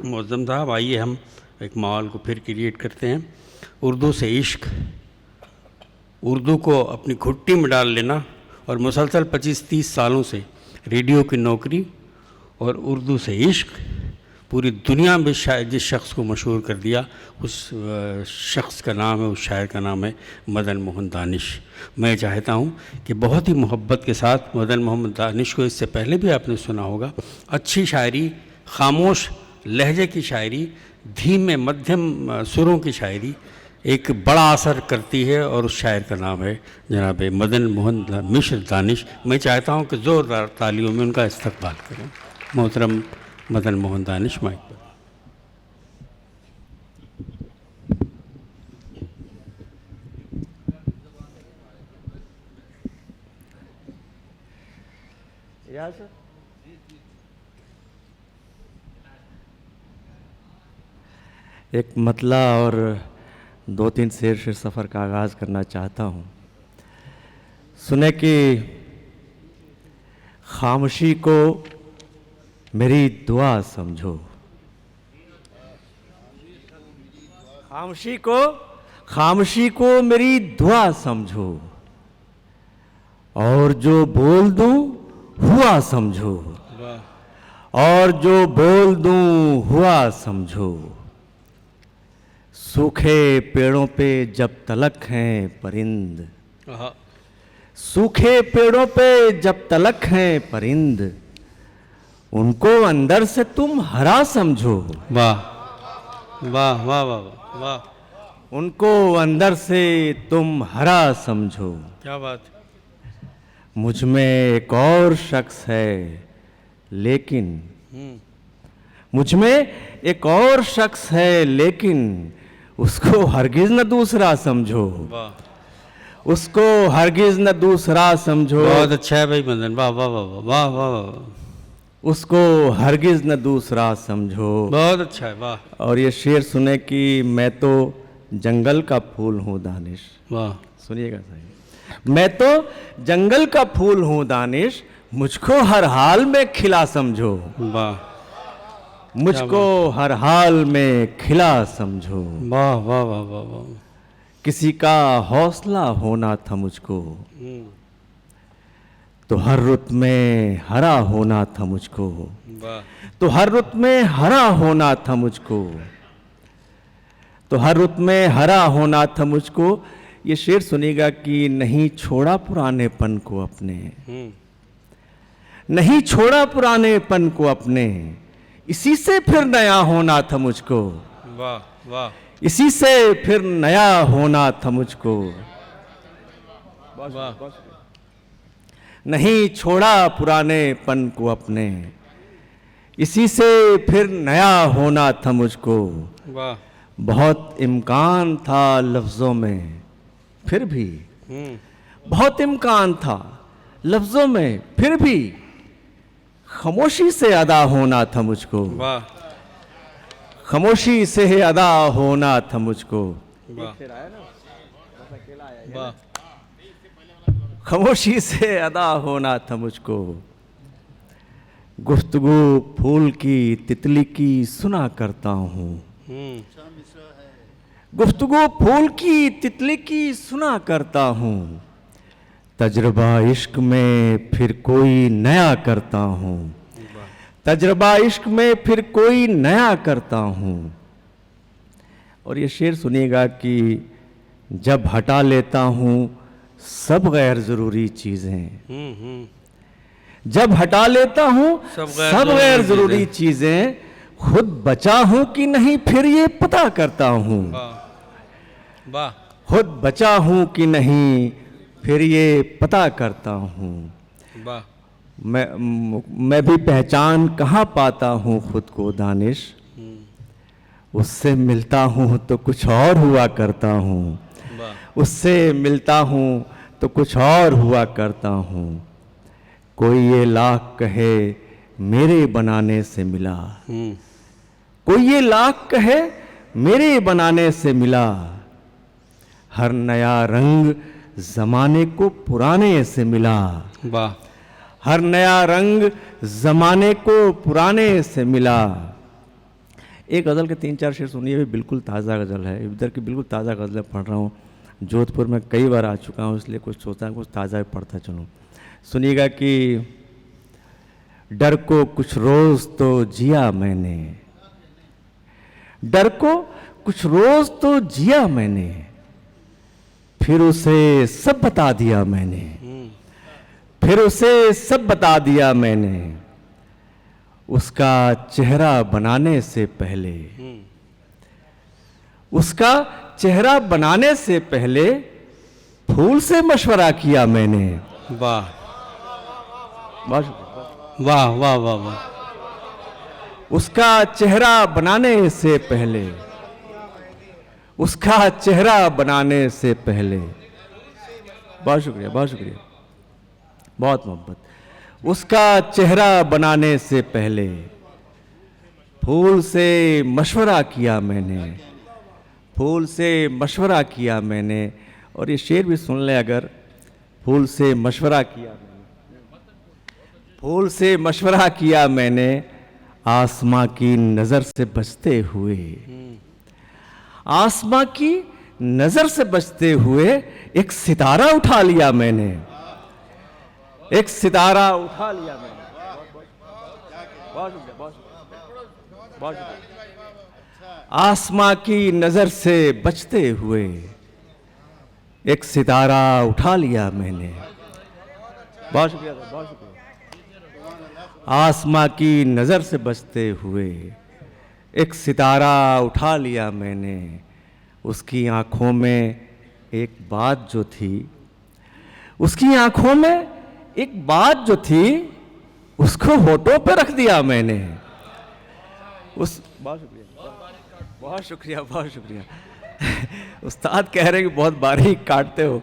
मुअज़्ज़म साहब, आइए हम एक माहौल को फिर क्रिएट करते हैं। उर्दू से इश्क, उर्दू को अपनी घुट्टी में डाल लेना और मुसलसल 25-30 सालों से रेडियो की नौकरी और उर्दू से इश्क पूरी दुनिया में जिस शख्स को मशहूर कर दिया, उस शख्स का नाम है, उस शायर का नाम है मदन मोहन दानिश। मैं चाहता हूँ कि बहुत ही मोहब्बत के साथ मदन मोहन दानिश को, इससे पहले भी आपने सुना होगा, अच्छी शायरी, खामोश लहजे की शायरी, धीमे मध्यम सुरों की शायरी एक बड़ा असर करती है, और उस शायर का नाम है जनाब मदन मोहन मिश्र दानिश। मैं चाहता हूँ कि ज़ोरदार तालियों में उनका इस्तकबाल करें। मोहतरम मदन मोहन दानिश, माइक पर। एक मतला और 2-3 शेर से सफ़र का आगाज़ करना चाहता हूँ। सुने कि खामोशी को मेरी दुआ समझो, खामोशी को मेरी दुआ समझो, और जो बोल दूं हुआ समझो, और जो बोल दूं हुआ समझो। सूखे पेड़ों पे जब तलक हैं परिंद, सूखे पेड़ों पे जब तलक हैं परिंद, उनको अंदर से तुम हरा समझो। वाह वाह वाह वाह वाह, उनको अंदर से तुम हरा समझो। क्या बात। मुझ में एक और शख्स है लेकिन, मुझ में एक और शख्स है लेकिन, उसको हरगिज न दूसरा समझो, उसको हरगिज न दूसरा समझो। बहुत अच्छा है भाई मदन, वाह वाह वाह वाह वाह वाह, उसको हरगिज न दूसरा समझो। बहुत अच्छा है, वाह। और ये शेर सुने कि मैं तो जंगल का फूल हूँ दानिश। वाह, सुनिएगा सही। मैं तो जंगल का फूल हूँ दानिश, मुझको हर हाल में खिला समझो। वाह, मुझको हर हाल में खिला समझो। वाह वाह वाह वाह वाह। किसी का हौसला होना था मुझको, तो हर रुत में हरा होना था मुझको, तो हर रुत में हरा होना था मुझको, तो हर रुत में हरा होना था मुझको। ये शेर सुनिएगा कि नहीं छोड़ा पुरानेपन को अपने, नहीं छोड़ा पुरानेपन को अपने, इसी से फिर नया होना था मुझको। वाह वाह, इसी से फिर नया होना था मुझको। वाह, नहीं छोड़ा पुरानेपन को अपने, इसी से फिर नया होना था मुझको। वाह, बहुत इम्कान था लफ्ज़ों में फिर भी, बहुत इम्कान था लफ्ज़ों में फिर भी, खामोशी से अदा होना था मुझको। वाह, खामोशी से अदा होना था मुझको। वाह, वाह, खामोशी से अदा होना था मुझको। गुफ्तगू फूल की तितली की सुना करता हूँ, गुफ्तगू फूल की तितली की सुना करता हूँ, तजुर्बा इश्क में फिर कोई नया करता हूँ, तजुर्बा इश्क में फिर कोई नया करता हूँ। और ये शेर सुनिएगा कि जब हटा लेता हूँ सब गैर ज़रूरी चीज़ें, जब हटा लेता हूँ सब गैर ज़रूरी चीज़ें, खुद बचा हूँ कि नहीं फिर ये पता करता हूँ। वाह, खुद बचा हूँ कि नहीं फिर ये पता करता हूँ। वाह, मैं भी पहचान कहाँ पाता हूँ खुद को दानिश, उससे मिलता हूँ तो कुछ और हुआ करता हूँ, उससे मिलता हूँ तो कुछ और हुआ करता हूँ। कोई ये लाख कहे मेरे बनाने से मिला, कोई ये लाख कहे मेरे बनाने से मिला, हर नया रंग जमाने को पुराने से मिला। वाह, हर नया रंग जमाने को पुराने से मिला। एक गज़ल के 3-4 शेर सुनिए, भी बिल्कुल ताज़ा गज़ल है, इधर की बिल्कुल ताज़ा गज़लें पढ़ रहा हूँ। जोधपुर में कई बार आ चुका हूँ, इसलिए कुछ सोचा कुछ ताज़ा पढ़ता चलूँ। सुनिएगा कि डर को कुछ रोज़ तो जिया मैंने, डर को कुछ रोज़ तो जिया मैंने, फिर उसे सब बता दिया मैंने, फिर उसे सब बता दिया मैंने, उसका चेहरा बनाने से पहले, उसका चेहरा बनाने से पहले फूल से मशवरा किया मैंने। वाह वाह वाह वाह वाह। उसका चेहरा बनाने से पहले, उसका चेहरा बनाने से पहले, बहुत शुक्रिया, बहुत शुक्रिया, बहुत मोहब्बत। उसका चेहरा बनाने से पहले फूल से मशवरा किया मैंने, फूल से मशवरा किया मैंने। और ये शेर भी सुन ले अगर, फूल से मशवरा किया मैंने, फूल से मशवरा किया मैंने, आसमां की नज़र से बचते हुए, आसमां की नज़र से बचते हुए एक सितारा उठा लिया मैंने, एक सितारा उठा लिया मैंने। बहुत शुक्रिया, बहुत शुक्रिया, बहुत शुक्रिया। आसमां की नज़र से बचते हुए एक सितारा उठा लिया मैंने। बहुत शुक्रिया, बहुत शुक्रिया। आसमां की नज़र से बचते हुए एक सितारा उठा लिया मैंने। उसकी आँखों में एक बात जो थी, उसकी आँखों में एक बात जो थी, उसको होठों पे रख दिया मैंने। उस बहुत शुक्रिया, बहुत शुक्रिया, बहुत शुक्रिया। उस्ताद कह रहे हैं कि बहुत बारीक काटते हो,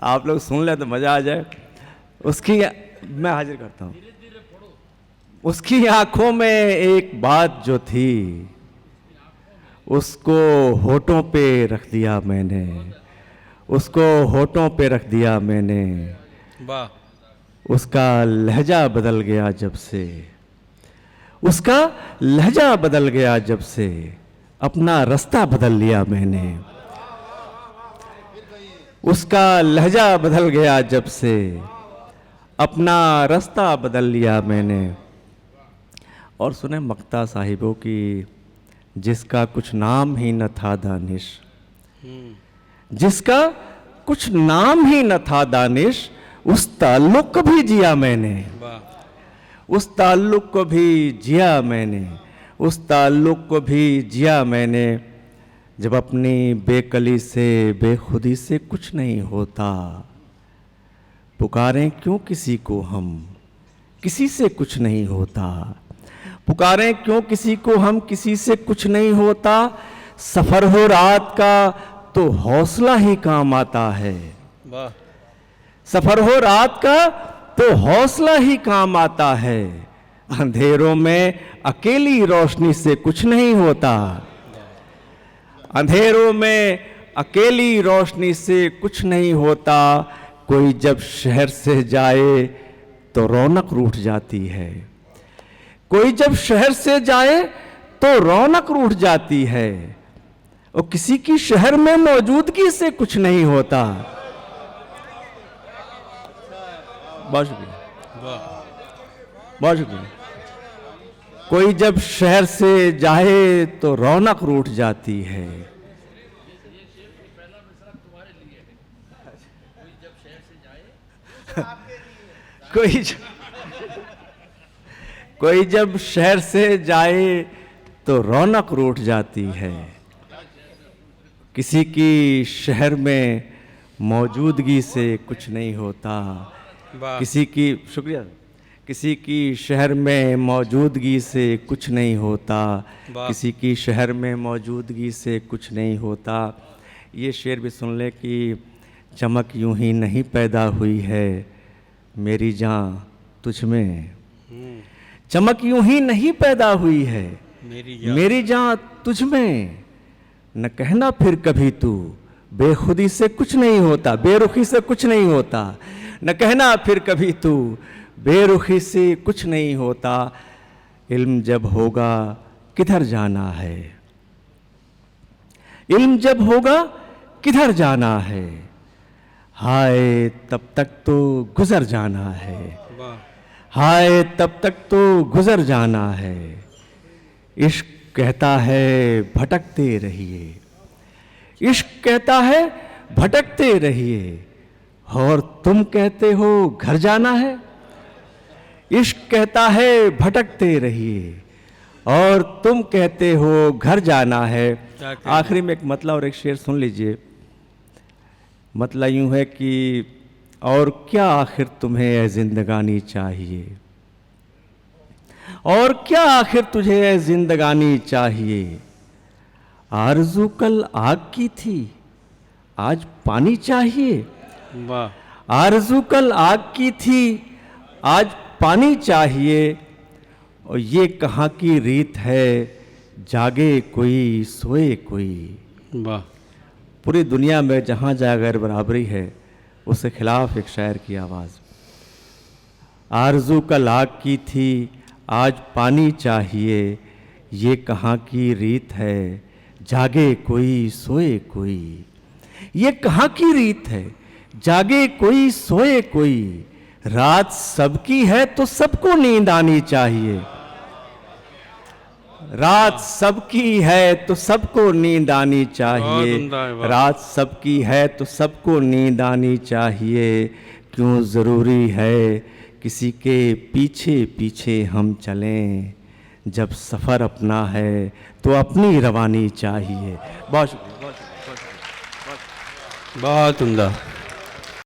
आप लोग सुन ले तो मज़ा आ जाए। उसकी मैं हाजिर करता हूँ। उसकी आंखों में एक बात जो थी, उसको होठों पे रख दिया मैंने, उसको होठों पे रख दिया मैंने। वाह। उसका लहजा बदल गया जब से, उसका लहजा बदल गया जब से, अपना रास्ता बदल लिया मैंने। उसका लहजा बदल गया जब से, अपना रास्ता बदल लिया मैंने। और सुने मक्ता साहिबों की, जिसका कुछ नाम ही न था दानिश, जिसका कुछ नाम ही न था दानिश, उस ताल्लुक को भी जिया मैंने, उस ताल्लुक को भी जिया मैंने, उस ताल्लुक को भी जिया मैंने। जब अपनी बेकली से बेखुदी से कुछ नहीं होता, पुकारें क्यों किसी को हम, किसी से कुछ नहीं होता। पुकारें क्यों किसी को हम, किसी से कुछ नहीं होता। सफ़र हो रात का तो हौसला ही काम आता है। वाह। सफ़र हो रात का तो हौसला ही काम आता है। अंधेरों में अकेली रोशनी से कुछ नहीं होता। अंधेरों में अकेली रोशनी से कुछ नहीं होता। कोई जब शहर से जाए तो रौनक रूठ जाती है। कोई जब शहर से जाए तो रौनक रूठ जाती है। और किसी की शहर में मौजूदगी से कुछ नहीं होता। बहुत शुक्रिया, बहुत शुक्रिया। कोई जब शहर से जाए तो रौनक रूठ जाती है। कोई जब शहर से जाए तो रौनक रूठ जाती है। किसी की शहर में मौजूदगी से कुछ नहीं होता। किसी की शुक्रिया, किसी की शहर में मौजूदगी से कुछ नहीं होता। किसी की शहर में मौजूदगी से कुछ नहीं होता। ये शेर भी सुन ले कि चमक यूं ही नहीं पैदा हुई है मेरी जान तुझ में। चमक यूं ही नहीं पैदा हुई है मेरी जान तुझ में। न कहना फिर कभी तू बेखुदी से कुछ नहीं होता, बेरुखी से कुछ नहीं होता। न कहना फिर कभी तू बेरुखी से कुछ नहीं होता। इल्म जब होगा किधर जाना है, इल्म जब होगा किधर जाना है, हाय तब तक तो गुजर जाना है, हाय तब तक तो गुजर जाना है। इश्क कहता है भटकते रहिए, इश्क कहता है भटकते रहिए, और तुम कहते हो घर जाना है। इश्क कहता है भटकते रहिए और तुम कहते हो घर जाना है। आखिरी में एक मतला और एक शेर सुन लीजिए। मतला यूं है कि और क्या आखिर तुम्हें ए जिंदगानी चाहिए, और क्या आखिर तुझे ए जिंदगानी चाहिए। आरज़ू कल आग की थी आज पानी चाहिए, वाह। आरज़ू कल आग की थी आज पानी चाहिए। और ये कहाँ की रीत है जागे कोई सोए कोई। वाह। पूरी दुनिया में जहाँ जहाँ गैर बराबरी है उसके खिलाफ एक शायर की आवाज़। आरज़ू कल आग की थी आज पानी चाहिए, ये कहाँ की रीत है जागे कोई सोए कोई। ये कहाँ की रीत है जागे कोई सोए कोई। रात सबकी है तो सबको नींद आनी चाहिए, रात सबकी है तो सबको नींद आनी चाहिए। बहुत उम्दा है, वाह। रात सबकी है तो सबको नींद आनी चाहिए। क्यों ज़रूरी है किसी के पीछे पीछे हम चलें, जब सफ़र अपना है तो अपनी रवानी चाहिए। बहुत शुक्रिया, बहुत शुक्रिया, बहुत शुक्रिया। बहुत उम्दा।